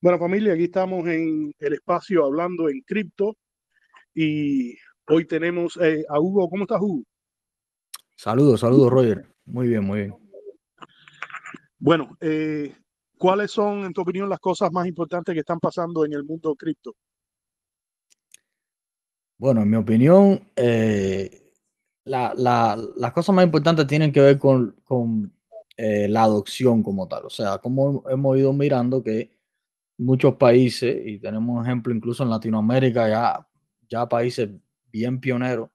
Bueno, familia, aquí estamos en el espacio hablando en cripto y hoy tenemos a Hugo. ¿Cómo estás, Hugo? Saludos, saludos, Roger. Muy bien, muy bien. Bueno, ¿cuáles son, en tu opinión, las cosas más importantes que están pasando en el mundo cripto? Bueno, en mi opinión, las cosas más importantes tienen que ver con la adopción como tal. O sea, como hemos ido mirando que muchos países, y tenemos un ejemplo incluso en Latinoamérica, ya países bien pioneros,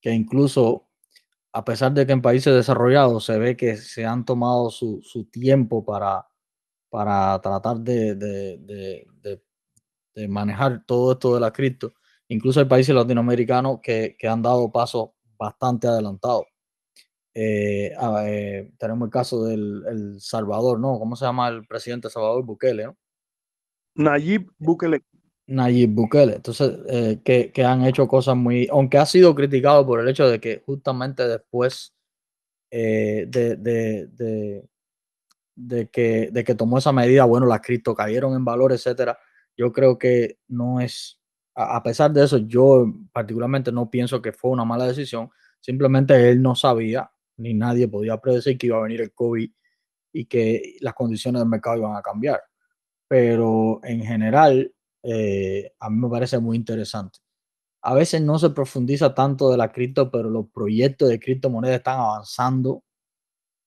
que incluso a pesar de que en países desarrollados se ve que se han tomado su tiempo para tratar de manejar todo esto de la cripto. Incluso hay países latinoamericanos que han dado pasos bastante adelantados. Tenemos el caso del El Salvador, ¿no? ¿Cómo se llama el presidente Salvador? Bukele, ¿no? Nayib Bukele. Nayib Bukele. Entonces, que han hecho cosas muy, aunque ha sido criticado por el hecho de que justamente después eh, de, de, de, de que tomó esa medida, bueno, las cripto cayeron en valor, etcétera. Yo creo que no es, a pesar de eso, yo particularmente no pienso que fue una mala decisión. Simplemente él no sabía, ni nadie podía predecir que iba a venir el COVID y que las condiciones del mercado iban a cambiar. Pero en general, a mí me parece muy interesante. A veces no se profundiza tanto de la cripto, pero los proyectos de criptomonedas están avanzando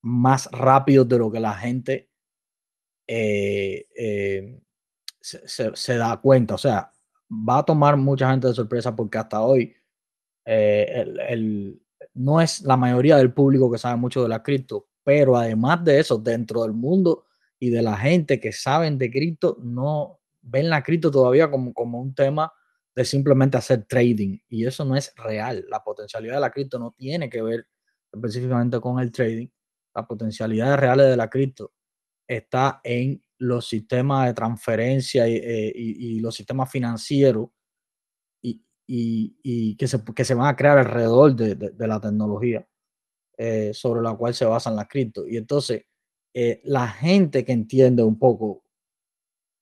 más rápido de lo que la gente eh, eh, se da cuenta. O sea, va a tomar mucha gente de sorpresa porque hasta hoy no es la mayoría del público que sabe mucho de la cripto, pero además de eso, dentro del mundo y de la gente que saben de cripto, no ven la cripto todavía como un tema de simplemente hacer trading, y eso no es real. La potencialidad de la cripto no tiene que ver específicamente con el trading. Las potencialidades reales de la cripto está en los sistemas de transferencia y los sistemas financieros y que se van a crear alrededor de la tecnología sobre la cual se basan las cripto. Y entonces, la gente que entiende un poco,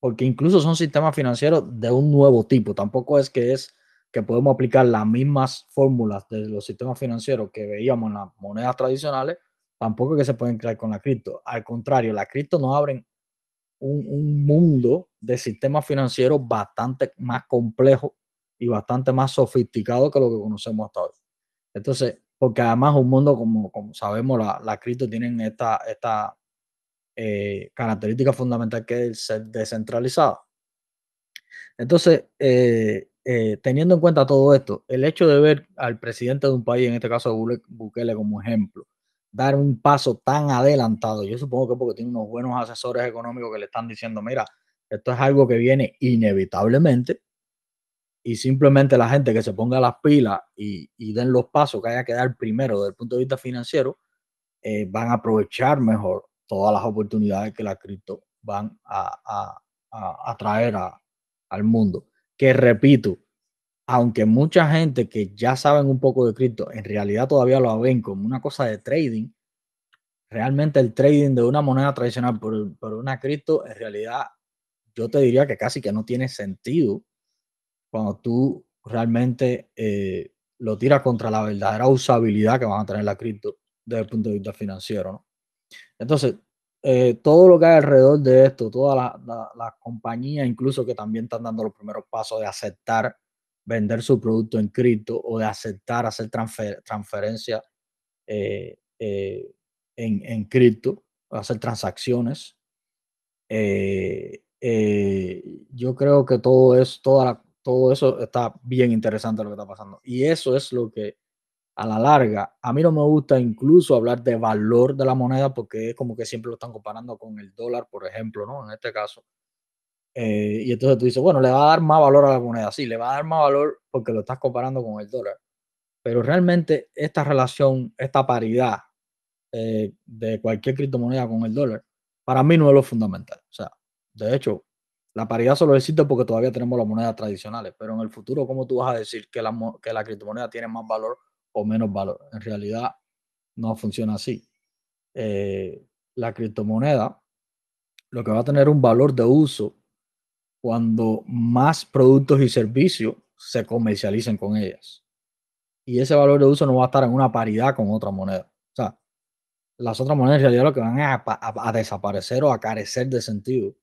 porque incluso son sistemas financieros de un nuevo tipo, tampoco es que podemos aplicar las mismas fórmulas de los sistemas financieros que veíamos en las monedas tradicionales, tampoco es que se pueden crear con la cripto. Al contrario, las cripto nos abren un mundo de sistemas financieros bastante más complejo y bastante más sofisticado que lo que conocemos hasta hoy. Entonces, porque además un mundo como sabemos, la cripto tienen esta característica fundamental, que es ser descentralizada. Entonces, teniendo en cuenta todo esto, el hecho de ver al presidente de un país, en este caso Bukele, como ejemplo, dar un paso tan adelantado, yo supongo que porque tiene unos buenos asesores económicos que le están diciendo, mira, esto es algo que viene inevitablemente, y simplemente la gente que se ponga las pilas y den los pasos que haya que dar primero desde el punto de vista financiero, van a aprovechar mejor todas las oportunidades que la cripto van a traer al mundo. Que repito, aunque mucha gente que ya saben un poco de cripto, en realidad todavía lo ven como una cosa de trading. Realmente el trading de una moneda tradicional por una cripto, en realidad yo te diría que casi que no tiene sentido cuando tú realmente lo tiras contra la verdadera usabilidad que van a tener la cripto desde el punto de vista financiero, ¿no? Entonces, todo lo que hay alrededor de esto, todas las compañías, incluso que también están dando los primeros pasos de aceptar vender su producto en cripto, o de aceptar hacer transferencias eh, eh, en cripto, hacer transacciones. Yo creo que todo eso está bien interesante lo que está pasando. Y eso es lo que a la larga, a mí no me gusta incluso hablar de valor de la moneda, porque es como que siempre lo están comparando con el dólar, por ejemplo, ¿no? En este caso. Y entonces tú dices, bueno, le va a dar más valor a la moneda. Sí, le va a dar más valor porque lo estás comparando con el dólar. Pero realmente esta relación, esta paridad de cualquier criptomoneda con el dólar, para mí no es lo fundamental. O sea, de hecho, la paridad solo existe porque todavía tenemos las monedas tradicionales, pero en el futuro, ¿cómo tú vas a decir que la criptomoneda tiene más valor o menos valor? En realidad, no funciona así. La criptomoneda, lo que va a tener un valor de uso cuando más productos y servicios se comercialicen con ellas. Y ese valor de uso no va a estar en una paridad con otra moneda. O sea, las otras monedas en realidad lo que van a desaparecer o a carecer de sentido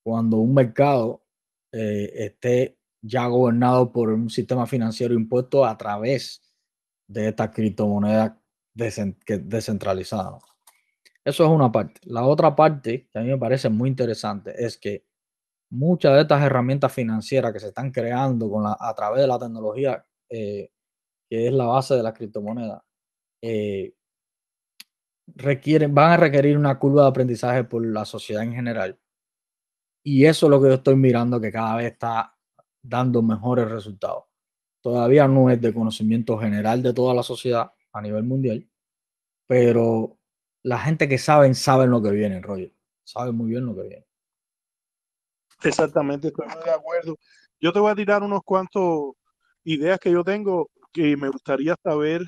cuando un mercado esté ya gobernado por un sistema financiero impuesto a través de esta criptomoneda descentralizada. Eso es una parte. La otra parte que a mí me parece muy interesante es que muchas de estas herramientas financieras que se están creando a través de la tecnología, que es la base de la criptomoneda, eh, van a requerir una curva de aprendizaje por la sociedad en general. Y eso es lo que yo estoy mirando, que cada vez está dando mejores resultados. Todavía no es de conocimiento general de toda la sociedad a nivel mundial, pero la gente que saben lo que viene, Roger. Saben muy bien lo que viene. Exactamente, estoy muy de acuerdo. Yo te voy a tirar unos cuantos ideas que yo tengo que me gustaría saber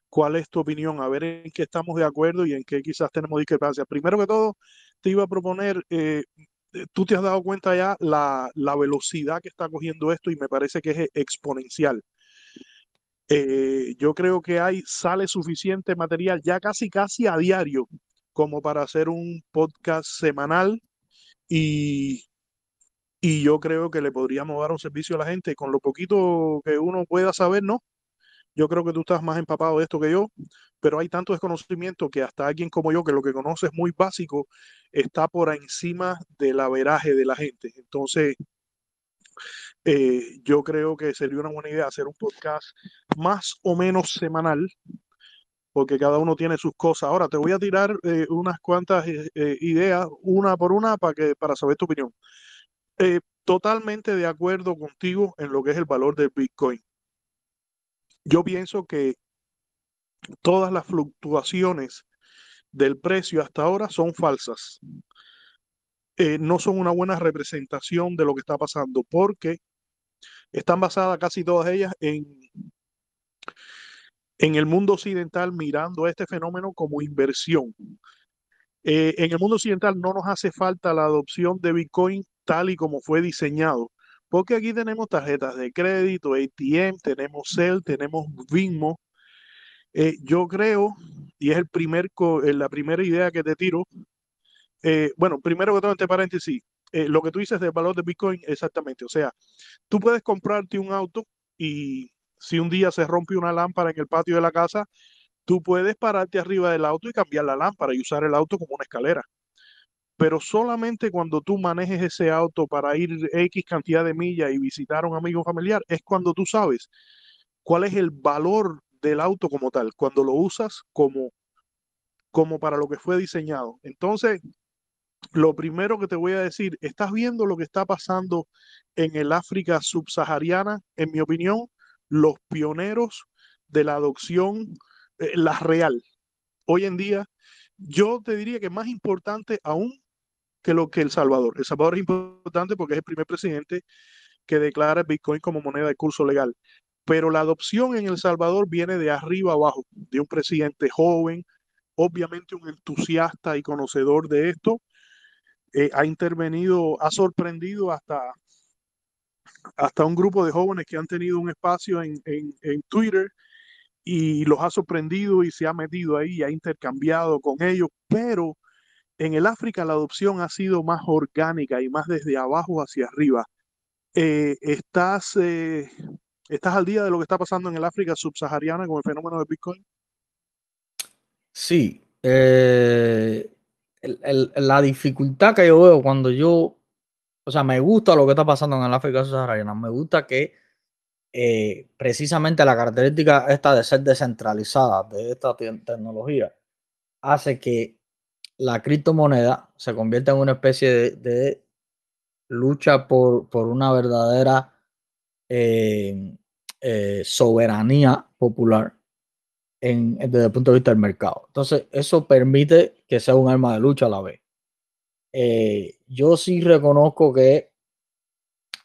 cuál es tu opinión, a ver en qué estamos de acuerdo y en qué quizás tenemos discrepancias. Primero que todo, te iba a proponer, tú te has dado cuenta ya la velocidad que está cogiendo esto y me parece que es exponencial. Yo creo que sale suficiente material ya casi a diario como para hacer un podcast semanal y, y yo creo que le podríamos dar un servicio a la gente con lo poquito que uno pueda saber, ¿no? Yo creo que tú estás más empapado de esto que yo, pero hay tanto desconocimiento que hasta alguien como yo, que lo que conoce es muy básico, está por encima del averaje de la gente. Entonces, yo creo que sería una buena idea hacer un podcast más o menos semanal, porque cada uno tiene sus cosas. Ahora, te voy a tirar unas cuantas ideas, una por una, para saber tu opinión. Totalmente de acuerdo contigo en lo que es el valor del Bitcoin. Yo pienso que todas las fluctuaciones del precio hasta ahora son falsas. No son una buena representación de lo que está pasando porque están basadas casi todas ellas en el mundo occidental mirando este fenómeno como inversión. En el mundo occidental no nos hace falta la adopción de Bitcoin tal y como fue diseñado, porque aquí tenemos tarjetas de crédito, ATM, tenemos Zelle, tenemos Venmo. Yo creo, y es la primera idea que te tiro. Bueno, primero que todo, entre paréntesis, lo que tú dices del valor de Bitcoin, exactamente. O sea, tú puedes comprarte un auto y si un día se rompe una lámpara en el patio de la casa, tú puedes pararte arriba del auto y cambiar la lámpara y usar el auto como una escalera. Pero solamente cuando tú manejes ese auto para ir X cantidad de millas y visitar a un amigo familiar, es cuando tú sabes cuál es el valor del auto como tal, cuando lo usas como para lo que fue diseñado. Entonces, lo primero que te voy a decir, estás viendo lo que está pasando en el África subsahariana, en mi opinión, los pioneros de la adopción, la real. Hoy en día, yo te diría que es más importante aún que lo que El Salvador. El Salvador es importante porque es el primer presidente que declara el Bitcoin como moneda de curso legal. Pero la adopción en El Salvador viene de arriba abajo, de un presidente joven, obviamente un entusiasta y conocedor de esto, ha intervenido, ha sorprendido hasta un grupo de jóvenes que han tenido un espacio en Twitter y los ha sorprendido y se ha metido ahí, ha intercambiado con ellos, pero en el África la adopción ha sido más orgánica y más desde abajo hacia arriba. Eh, ¿estás, eh, ¿Estás al día de lo que está pasando en el África subsahariana con el fenómeno de Bitcoin? Sí, la dificultad que yo veo cuando o sea, me gusta lo que está pasando en el África subsahariana, me gusta que precisamente la característica esta de ser descentralizada de esta tecnología hace que la criptomoneda se convierta en una especie de lucha por una verdadera eh, soberanía popular desde el punto de vista del mercado. Entonces, eso permite que sea un arma de lucha a la vez. Yo sí reconozco que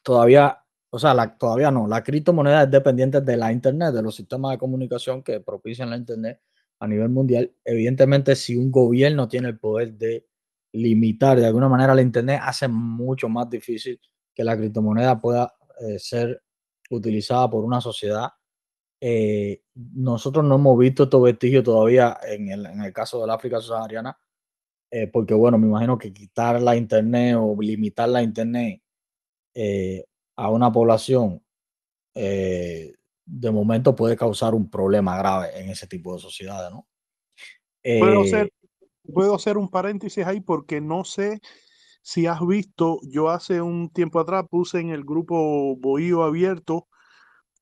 todavía, o sea, todavía no, la criptomoneda es dependiente de la Internet, de los sistemas de comunicación que propician la Internet a nivel mundial. Evidentemente, si un gobierno tiene el poder de limitar de alguna manera la Internet, hace mucho más difícil que la criptomoneda pueda ser utilizada por una sociedad. Nosotros no hemos visto estos vestigios todavía en el caso del África subsahariana, porque bueno, me imagino que quitar la internet o limitar la internet a una población de momento puede causar un problema grave en ese tipo de sociedades, ¿no? Puedo hacer, Eh, puedo hacer un paréntesis ahí porque no sé si has visto, yo hace un tiempo atrás puse en el grupo Bohío Abierto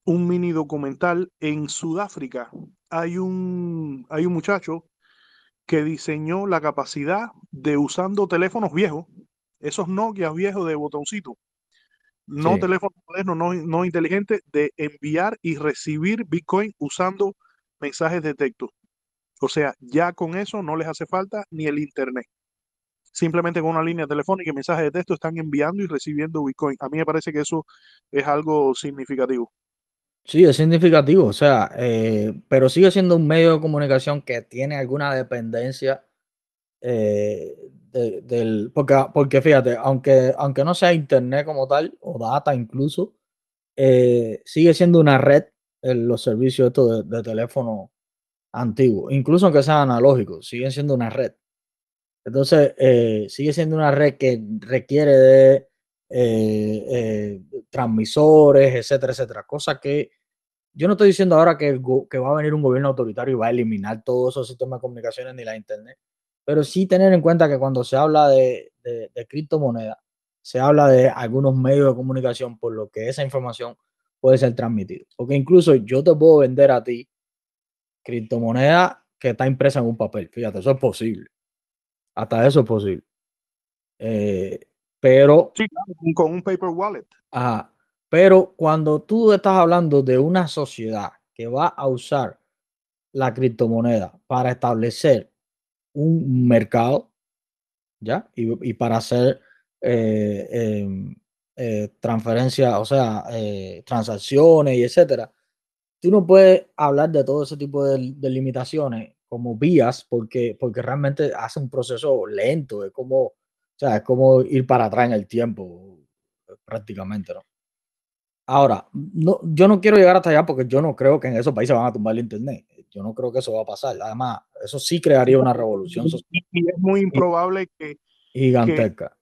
un mini documental en Sudáfrica. Hay un muchacho que diseñó la capacidad de usando teléfonos viejos, esos Nokia viejos de botoncito, no sí, teléfonos modernos, no inteligentes, de enviar y recibir Bitcoin usando mensajes de texto. O sea, ya con eso no les hace falta ni el internet. Simplemente con una línea telefónica y mensajes de texto están enviando y recibiendo Bitcoin. A mí me parece que eso es algo significativo. sí, es significativo, o sea, pero sigue siendo un medio de comunicación que tiene alguna dependencia porque fíjate, aunque no sea internet como tal, o data incluso, sigue siendo una red los servicios estos de teléfono antiguo, incluso aunque sean analógicos, siguen siendo una red. Entonces, sigue siendo una red que requiere de transmisores, etcétera, etcétera. Cosa que yo no estoy diciendo ahora que va a venir un gobierno autoritario y va a eliminar todos esos sistemas de comunicaciones ni la internet, pero sí tener en cuenta que cuando se habla de criptomonedas, se habla de algunos medios de comunicación por lo que esa información puede ser transmitida. Porque incluso yo te puedo vender a ti criptomoneda que está impresa en un papel. Fíjate, eso es posible. Hasta eso es posible. Eh, pero, Sí, claro, con un paper wallet. ajá, pero cuando tú estás hablando de una sociedad que va a usar la criptomoneda para establecer un mercado, ¿ya? Y para hacer eh, transferencias, o sea, transacciones y etcétera. Tú no puedes hablar de todo ese tipo de limitaciones como vías porque realmente hace un proceso lento, es como, o sea, es como ir para atrás en el tiempo prácticamente, ¿no? Ahora, no, yo no quiero llegar hasta allá porque yo no creo que en esos países van a tumbar el internet. Yo no creo que eso va a pasar. Además, eso sí crearía una revolución social Y es muy improbable que, gigantesca.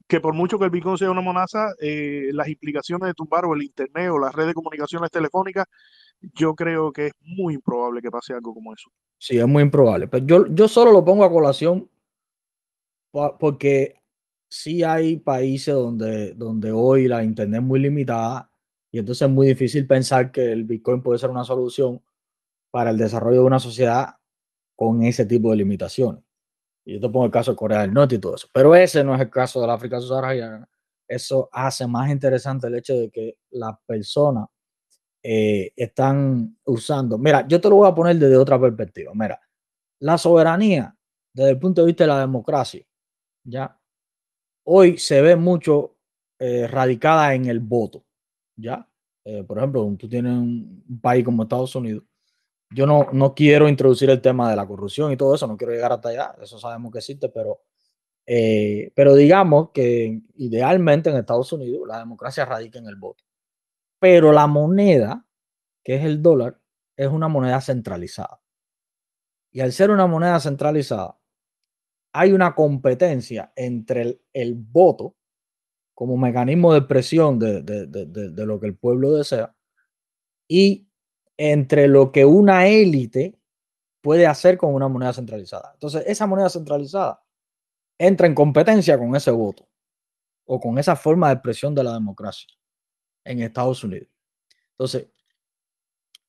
que por mucho que el Bitcoin sea una amenaza, las implicaciones de tumbar o el internet o las redes de comunicaciones telefónicas, yo creo que es muy improbable que pase algo como eso. Sí, es muy improbable. Pero yo solo lo pongo a colación porque sí hay países donde hoy la internet es muy limitada y entonces es muy difícil pensar que el Bitcoin puede ser una solución para el desarrollo de una sociedad con ese tipo de limitaciones. Y yo te pongo el caso de Corea del Norte y todo eso. Pero ese no es el caso del África subsahariana. Eso hace más interesante el hecho de que las personas están usando. Mira, yo te lo voy a poner desde otra perspectiva. Mira, la soberanía desde el punto de vista de la democracia, ¿ya? Hoy se ve mucho radicada en el voto, ¿ya? Por ejemplo, tú tienes un país como Estados Unidos. Yo no quiero introducir el tema de la corrupción y todo eso, no quiero llegar hasta allá, eso sabemos que existe, pero digamos que idealmente en Estados Unidos la democracia radica en el voto. Pero la moneda, que es el dólar, es una moneda centralizada. Y al ser una moneda centralizada, hay una competencia entre el voto como mecanismo de presión de lo que el pueblo desea y entre lo que una élite puede hacer con una moneda centralizada. Entonces, esa moneda centralizada entra en competencia con ese voto o con esa forma de expresión de la democracia en Estados Unidos. Entonces,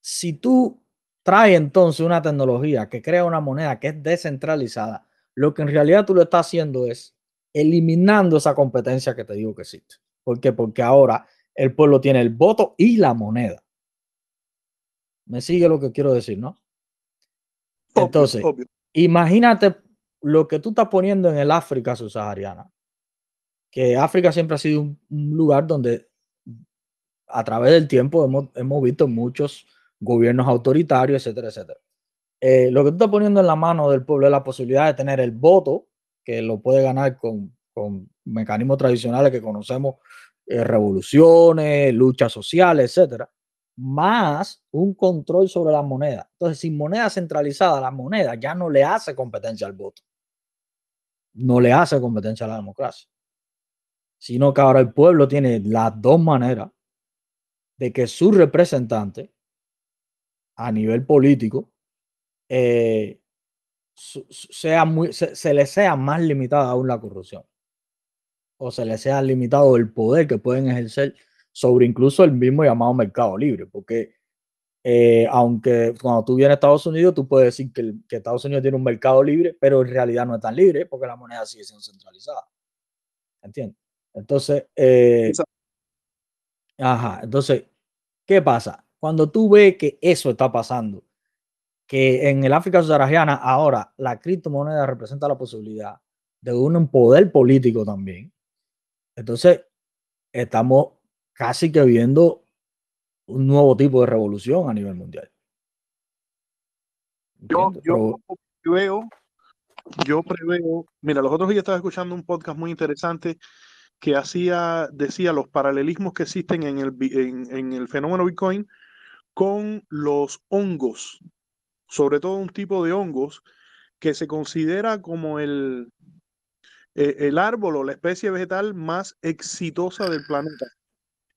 si tú traes entonces una tecnología que crea una moneda que es descentralizada, lo que en realidad tú lo estás haciendo es eliminando esa competencia que te digo que existe. ¿Por qué? Porque ahora el pueblo tiene el voto y la moneda. ¿Me sigue lo que quiero decir, no? Obvio, Entonces, obvio. imagínate lo que tú estás poniendo en el África subsahariana, que África siempre ha sido un lugar donde a través del tiempo hemos visto muchos gobiernos autoritarios, etcétera, etcétera. Lo que tú estás poniendo en la mano del pueblo es la posibilidad de tener el voto, que lo puede ganar con con mecanismos tradicionales que conocemos, revoluciones, luchas sociales, etcétera, más un control sobre la moneda. Entonces, sin moneda centralizada, la moneda ya no le hace competencia al voto, no le hace competencia a la democracia, sino que ahora el pueblo tiene las dos maneras de que su representante a nivel político eh, se le sea más limitada aún la corrupción o se le sea limitado el poder que pueden ejercer sobre incluso el mismo llamado mercado libre, porque aunque cuando tú vienes a Estados Unidos, tú puedes decir que Estados Unidos tiene un mercado libre, pero en realidad no es tan libre porque la moneda sigue siendo centralizada. ¿Entiendes? Entonces, ajá, entonces, ¿qué pasa? Cuando tú ves que eso está pasando, que en el África subsahariana ahora la criptomoneda representa la posibilidad de un poder político también, entonces estamos casi que viendo un nuevo tipo de revolución a nivel mundial. Yo, ¿Entiendes? yo preveo, yo preveo, mira, los otros días estaba escuchando un podcast muy interesante que decía los paralelismos que existen en el fenómeno Bitcoin con los hongos, sobre todo un tipo de hongos que se considera como el árbol o la especie vegetal más exitosa del planeta.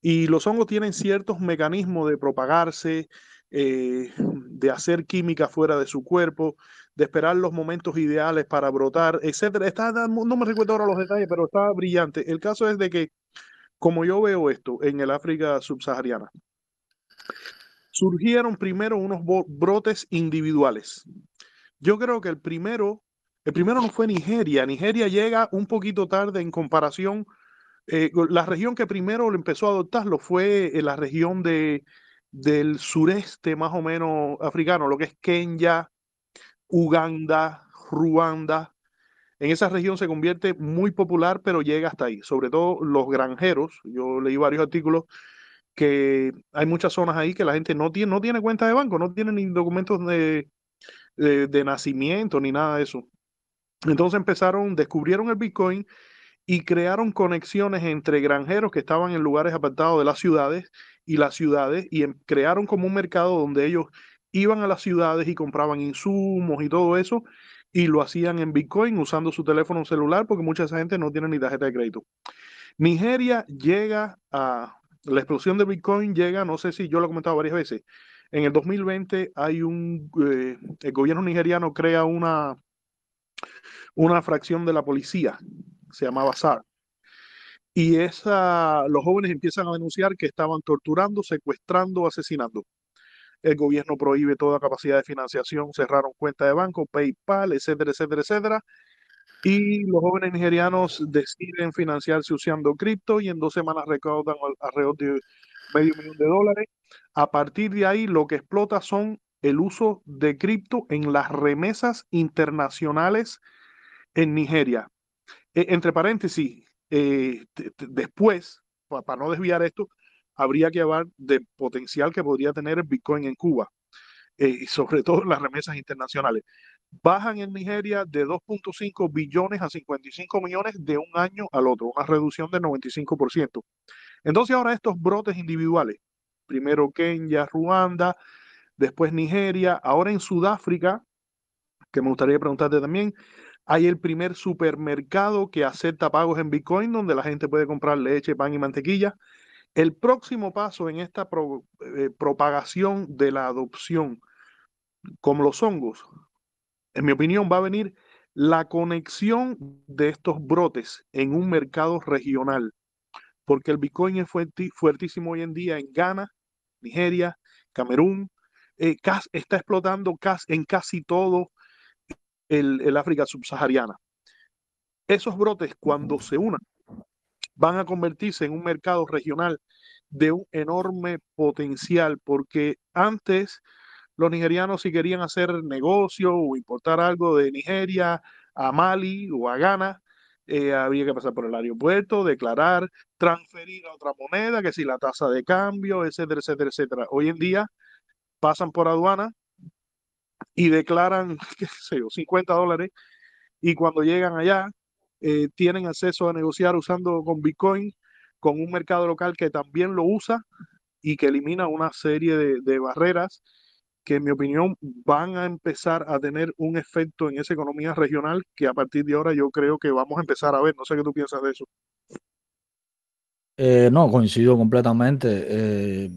Y los hongos tienen ciertos mecanismos de propagarse, de hacer química fuera de su cuerpo, de esperar los momentos ideales para brotar, etcétera. No me recuerdo ahora los detalles, pero está brillante. El caso es de que, como yo veo esto en el África subsahariana, surgieron primero unos brotes individuales. Yo creo que el primero no fue Nigeria. Nigeria llega un poquito tarde en comparación. La región que primero lo empezó a adoptarlo fue la región del sureste más o menos africano, lo que es Kenia, Uganda, Ruanda. En esa región se convierte muy popular, pero llega hasta ahí. Sobre todo los granjeros. Yo leí varios artículos que hay muchas zonas ahí que la gente no tiene cuenta de banco, no tiene ni documentos de nacimiento ni nada de eso. Entonces descubrieron el Bitcoin y crearon conexiones entre granjeros que estaban en lugares apartados de las ciudades y las ciudades y crearon como un mercado donde ellos iban a las ciudades y compraban insumos y todo eso y lo hacían en Bitcoin usando su teléfono celular porque mucha gente no tiene ni tarjeta de crédito. Nigeria llega a la explosión de Bitcoin llega, no sé si yo lo he comentado varias veces. En el 2020 el gobierno nigeriano crea una fracción de la policía, se llamaba SAR. Y los jóvenes empiezan a denunciar que estaban torturando, secuestrando, asesinando. El gobierno prohíbe toda capacidad de financiación, cerraron cuentas de banco, PayPal, etcétera, etcétera, etcétera. Y los jóvenes nigerianos deciden financiarse usando cripto y en 2 semanas recaudan alrededor de $500,000. A partir de ahí, lo que explota son el uso de cripto en las remesas internacionales en Nigeria. Entre paréntesis, después, para no desviar esto, habría que hablar del potencial que podría tener el Bitcoin en Cuba, y sobre todo en las remesas internacionales. Bajan en Nigeria de 2.5 billones a 55 millones de un año al otro, una reducción del 95%. Entonces ahora estos brotes individuales, primero Kenia, Ruanda, después Nigeria, ahora en Sudáfrica, que me gustaría preguntarte también, hay el primer supermercado que acepta pagos en Bitcoin, donde la gente puede comprar leche, pan y mantequilla. El próximo paso en esta propagación de la adopción, como los hongos, en mi opinión, va a venir la conexión de estos brotes en un mercado regional, porque el Bitcoin es fuertísimo hoy en día en Ghana, Nigeria, Camerún, está explotando en casi todo el África subsahariana. Esos brotes, cuando se unan, van a convertirse en un mercado regional de un enorme potencial, porque antes los nigerianos si querían hacer negocio o importar algo de Nigeria a Mali o a Ghana, había que pasar por el aeropuerto, declarar, transferir a otra moneda, que si la tasa de cambio, etcétera, etcétera, etcétera. Hoy en día pasan por aduana y declaran, qué sé yo, $50 y cuando llegan allá tienen acceso a negociar usando con Bitcoin, con un mercado local que también lo usa y que elimina una serie de barreras que en mi opinión van a empezar a tener un efecto en esa economía regional que a partir de ahora yo creo que vamos a empezar a ver. No sé qué tú piensas de eso. No, coincido completamente.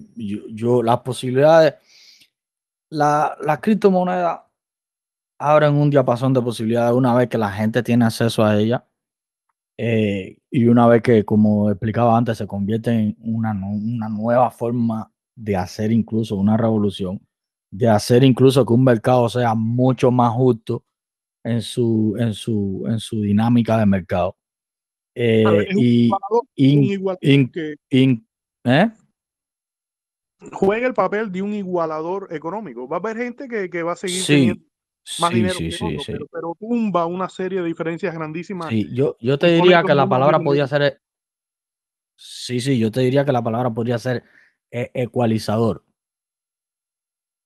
Las posibilidades, las criptomonedas abren un diapasón de posibilidades una vez que la gente tiene acceso a ella, y una vez que, como explicaba antes, se convierte en una nueva forma de hacer incluso una revolución, de hacer incluso que un mercado sea mucho más justo en su dinámica de mercado. Claro, Eh, es y un in- igualador in- que in- ¿eh? juega el papel de un igualador económico. Va a haber gente que va a seguir teniendo Sí, más sí, dinero sí, que sí, otros, sí. pero tumba una serie de diferencias grandísimas Sí, yo te y pone diría que como la un palabra orden de podría cosas. ser, sí, sí, yo te diría que la palabra podría ser ecualizador,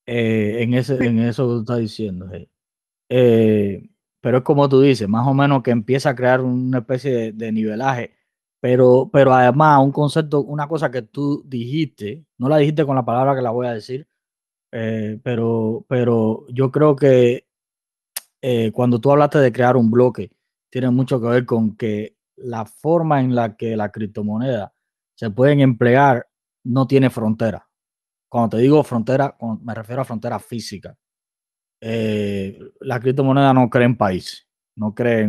en eso que tú estás diciendo. Sí. Eh, pero es como tú dices, más o menos que empieza a crear una especie de nivelaje, pero además un concepto, una cosa que tú dijiste, no la dijiste con la palabra que la voy a decir, pero yo creo que cuando tú hablaste de crear un bloque, tiene mucho que ver con que la forma en la que las criptomonedas se pueden emplear no tiene frontera. Cuando te digo frontera, me refiero a frontera física. La criptomoneda no cree en país, no cree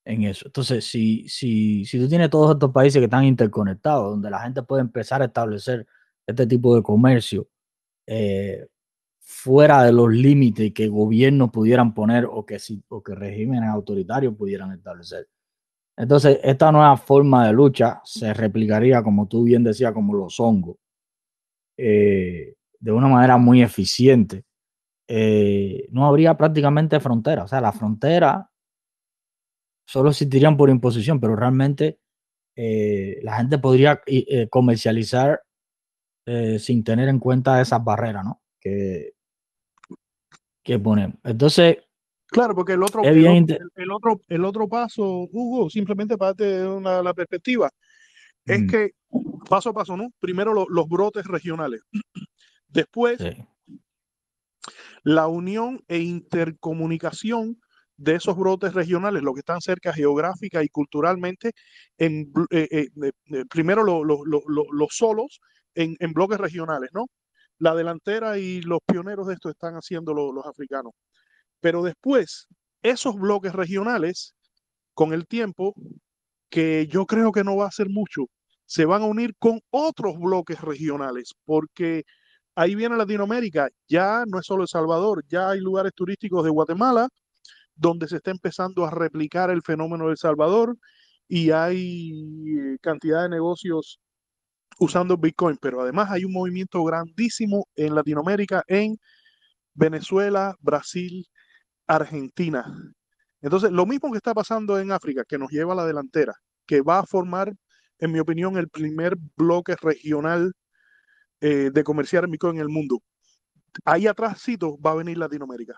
en eso. Entonces, si tú tienes todos estos países que están interconectados, donde la gente puede empezar a establecer este tipo de comercio, eh, fuera de los límites que gobiernos pudieran poner o que regímenes autoritarios pudieran establecer. Entonces, esta nueva forma de lucha se replicaría, como tú bien decías, como los hongos, de una manera muy eficiente. No habría prácticamente frontera. O sea, la frontera solo existirían por imposición, pero realmente la gente podría comercializar sin tener en cuenta esas barreras, ¿no? Que ponemos. Entonces, Claro, porque es bien inte- el otro paso, Hugo, simplemente parte de la perspectiva, es Mm, que paso a paso, ¿no? Primero los brotes regionales, después sí. la unión e intercomunicación de esos brotes regionales, los que están cerca geográfica y culturalmente, primero los solos en bloques regionales, ¿no? La delantera y los pioneros de esto están haciendo los africanos. Pero después, esos bloques regionales, con el tiempo, que yo creo que no va a ser mucho, se van a unir con otros bloques regionales, porque ahí viene Latinoamérica, ya no es solo El Salvador, ya hay lugares turísticos de Guatemala donde se está empezando a replicar el fenómeno del Salvador y hay cantidad de negocios usando Bitcoin, pero además hay un movimiento grandísimo en Latinoamérica, en Venezuela, Brasil, Argentina. Entonces, lo mismo que está pasando en África, que nos lleva a la delantera, que va a formar, en mi opinión, el primer bloque regional de comerciar en Bitcoin en el mundo. Ahí atrásito va a venir Latinoamérica.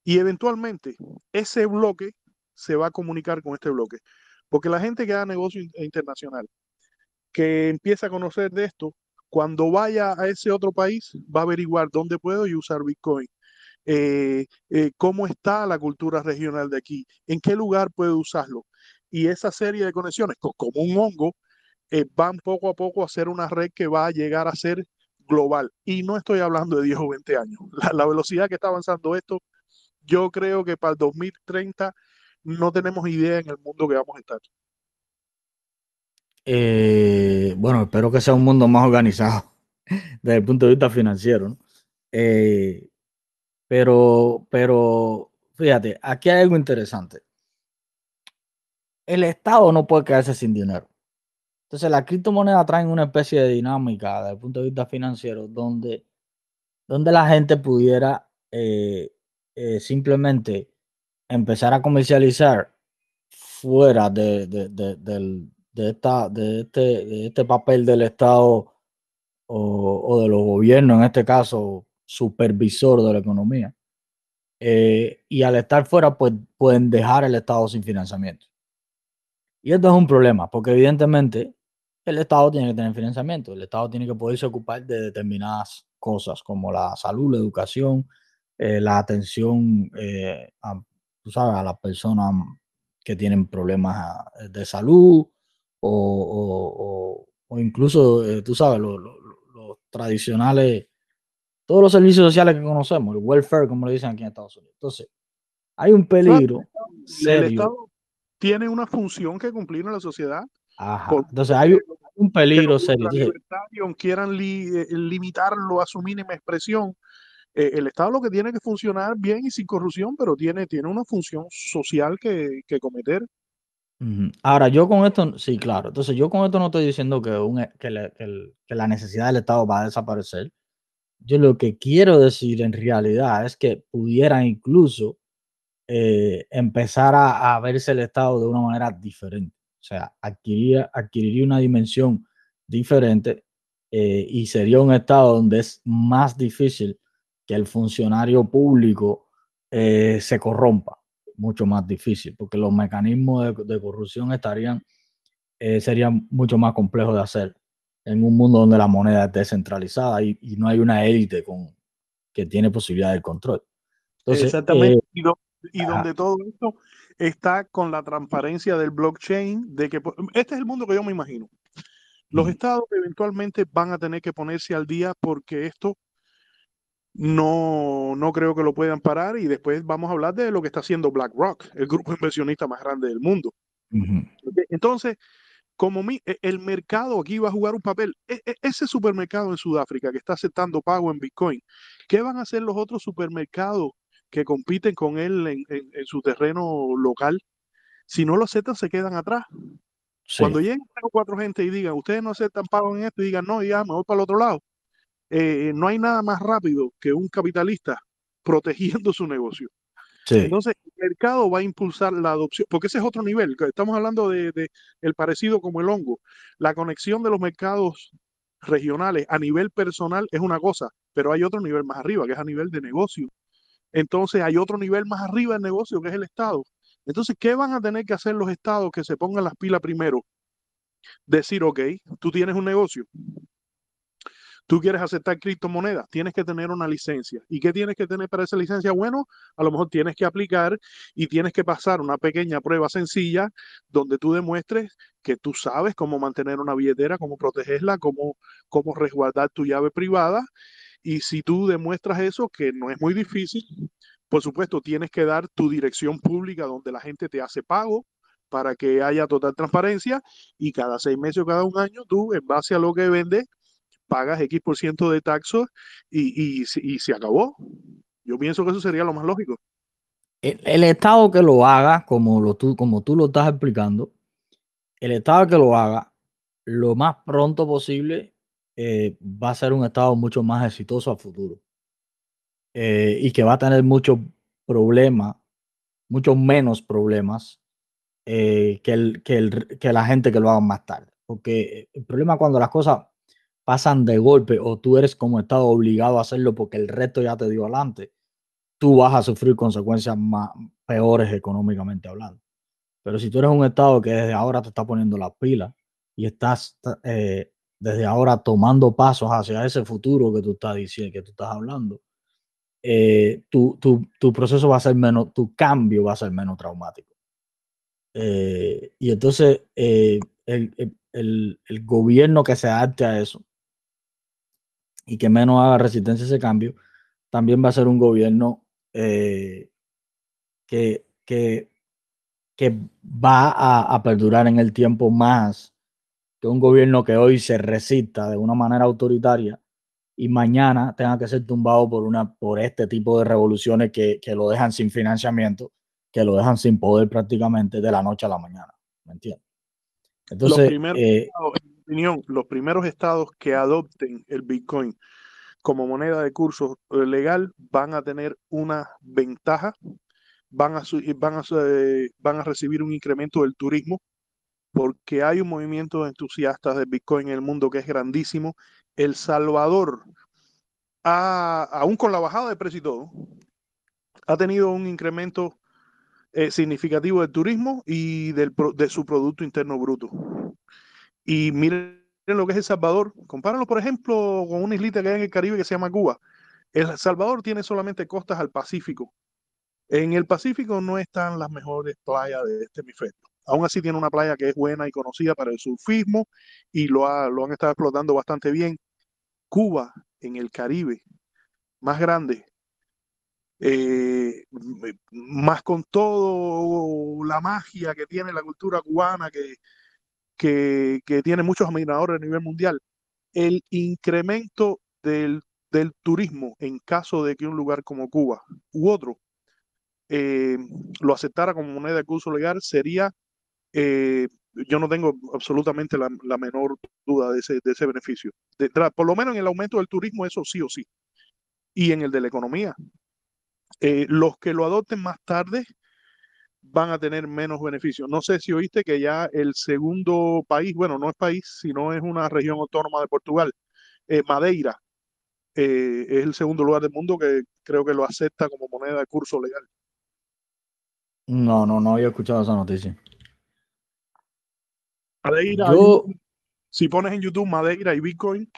Y eventualmente ese bloque se va a comunicar con este bloque. Porque la gente que haga negocio internacional, que empieza a conocer de esto, cuando vaya a ese otro país, va a averiguar dónde puedo y usar Bitcoin. Cómo está la cultura regional de aquí, en qué lugar puedo usarlo. Y esa serie de conexiones, como un hongo, van poco a poco a ser una red que va a llegar a ser global. Y no estoy hablando de 10 o 20 años. La velocidad que está avanzando esto, yo creo que para el 2030 no tenemos idea en el mundo que vamos a estar. Bueno, espero que sea un mundo más organizado desde el punto de vista financiero, ¿no? Eh, pero, fíjate, aquí hay algo interesante. El Estado no puede quedarse sin dinero. Entonces, las criptomonedas traen una especie de dinámica desde el punto de vista financiero donde la gente pudiera simplemente empezar a comercializar fuera de este papel del Estado o de los gobiernos, en este caso, supervisor de la economía. y al estar fuera, pues pueden dejar el Estado sin financiamiento. Y esto es un problema, porque evidentemente el Estado tiene que tener financiamiento, el Estado tiene que poderse ocupar de determinadas cosas como la salud, la educación, la atención tú sabes, a las personas que tienen problemas de salud o incluso, tú sabes, los tradicionales, todos los servicios sociales que conocemos, el welfare, como le dicen aquí en Estados Unidos. Entonces, hay un Claro, peligro el serio. Estado tiene una función que cumplir en la sociedad, por Ajá. Entonces, mucho hay un que los peligro serio. Entonces, ultralibertarios quieran limitarlo a su mínima expresión. El Estado lo que tiene que funcionar bien y sin corrupción, pero tiene una función social que cometer. ujú. Ahora, yo con esto, sí, claro. Entonces, yo con esto no estoy diciendo que la necesidad del Estado va a desaparecer. Yo lo que quiero decir en realidad es que pudiera incluso empezar a verse el Estado de una manera diferente. O sea, adquiriría una dimensión diferente y sería un Estado donde es más difícil que el funcionario público se corrompa, mucho más difícil, porque los mecanismos de corrupción serían mucho más complejos de hacer en un mundo donde la moneda es descentralizada y no hay una élite que tiene posibilidad de control. Entonces, Exactamente. Y ajá, donde todo esto está con la transparencia del blockchain, de que este es el mundo que yo me imagino. Los ujú, estados eventualmente van a tener que ponerse al día porque esto no creo que lo puedan parar y después vamos a hablar de lo que está haciendo BlackRock, el grupo inversionista más grande del mundo. ujú. ¿Ok? Entonces, el mercado aquí va a jugar un papel. Ese supermercado en Sudáfrica que está aceptando pago en Bitcoin, ¿qué van a hacer los otros supermercados que compiten con él en su terreno local? Si no lo aceptan, se quedan atrás. Sí, Cuando lleguen tres o cuatro gente y digan, ustedes no aceptan pago en esto, y digan, no, ya me voy para el otro lado. No hay nada más rápido que un capitalista protegiendo su negocio. sí, Entonces, el mercado va a impulsar la adopción, porque ese es otro nivel. Estamos hablando de el parecido como el hongo. La conexión de los mercados regionales a nivel personal es una cosa, pero hay otro nivel más arriba, que es a nivel de negocio. Entonces, hay otro nivel más arriba del negocio, que es el Estado. Entonces, ¿qué van a tener que hacer los estados que se pongan las pilas primero? Decir, ok, tú tienes un negocio, tú quieres aceptar criptomonedas, tienes que tener una licencia. ¿Y qué tienes que tener para esa licencia? Bueno, a lo mejor tienes que aplicar y tienes que pasar una pequeña prueba sencilla donde tú demuestres que tú sabes cómo mantener una billetera, cómo protegerla, cómo resguardar tu llave privada. Y si tú demuestras eso, que no es muy difícil, por supuesto, tienes que dar tu dirección pública donde la gente te hace pago para que haya total transparencia y cada 6 meses o cada un año tú, en base a lo que vendes, pagas X% de taxos y se acabó. Yo pienso que eso sería lo más lógico. el Estado que lo haga, como tú lo estás explicando, el Estado que lo haga lo más pronto posible va a ser un Estado mucho más exitoso a futuro y que va a tener muchos problemas, muchos menos problemas que la gente que lo haga más tarde. Porque el problema cuando las cosas pasan de golpe o tú eres como Estado obligado a hacerlo porque el resto ya te dio adelante, tú vas a sufrir consecuencias más, peores económicamente hablando. Pero si tú eres un Estado que desde ahora te está poniendo las pilas y estás desde ahora tomando pasos hacia ese futuro que tú estás diciendo, que tú estás hablando, tu proceso va a ser menos, tu cambio va a ser menos traumático. Y entonces el gobierno que se adapte a eso y que menos haga resistencia a ese cambio, también va a ser un gobierno eh, que, que, que va a perdurar en el tiempo más que un gobierno que hoy se resista de una manera autoritaria y mañana tenga que ser tumbado por este tipo de revoluciones que lo dejan sin financiamiento, que lo dejan sin poder prácticamente de la noche a la mañana. ¿Me entiendes? Los Entonces, primeros estados, en mi opinión, los primeros estados que adopten el Bitcoin como moneda de curso legal van a tener una ventaja, van a recibir un incremento del turismo, porque hay un movimiento de entusiastas del Bitcoin en el mundo que es grandísimo. El Salvador, aún con la bajada de precio y todo, ha tenido un incremento significativo del turismo y de su Producto Interno Bruto. Y miren lo que es El Salvador. Compárenlo, por ejemplo, con una islita que hay en el Caribe que se llama Cuba. El Salvador tiene solamente costas al Pacífico. En el Pacífico no están las mejores playas de este hemisferio. Aún así tiene una playa que es buena y conocida para el surfismo y lo han estado explotando bastante bien. Cuba, en el Caribe, más grande, más con todo la magia que tiene la cultura cubana, que tiene muchos admiradores a nivel mundial. El incremento del turismo en caso de que un lugar como Cuba u otro eh, lo aceptara como moneda de curso legal sería, yo no tengo absolutamente la menor duda de ese beneficio. Por lo menos en el aumento del turismo, eso sí o sí. Y en el de la economía. Los que lo adopten más tarde van a tener menos beneficios. No sé si oíste que ya el segundo país, bueno, no es país, sino es una región autónoma de Portugal, Madeira, es el segundo lugar del mundo que creo que lo acepta como moneda de curso legal. No había escuchado esa noticia. Madeira, Yo, si pones en YouTube Madeira y Bitcoin,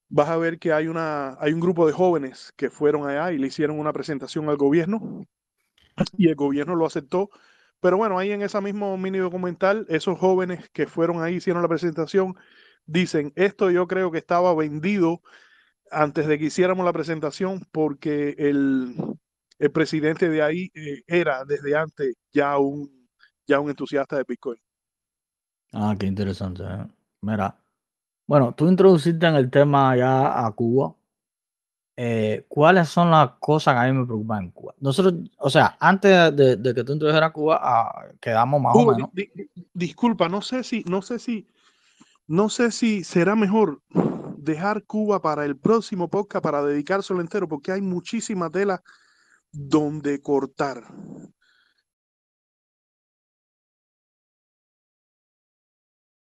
vas a ver que hay un grupo de jóvenes que fueron allá y le hicieron una presentación al gobierno y el gobierno lo aceptó. Pero bueno, ahí en ese mismo mini documental, esos jóvenes que fueron ahí, hicieron la presentación, dicen, esto yo creo que estaba vendido antes de que hiciéramos la presentación porque el presidente de ahí era desde antes ya un entusiasta de Bitcoin. qué interesante. Mira, bueno, tú introduciste en el tema ya a Cuba. ¿Cuáles son las cosas que a mí me preocupan en Cuba? Nosotros, o sea, antes de que tú introdujeras a Cuba, quedamos más o Hugo, menos. disculpa, no sé si será mejor dejar Cuba para el próximo podcast para dedicárselo entero, porque hay muchísima tela donde cortar.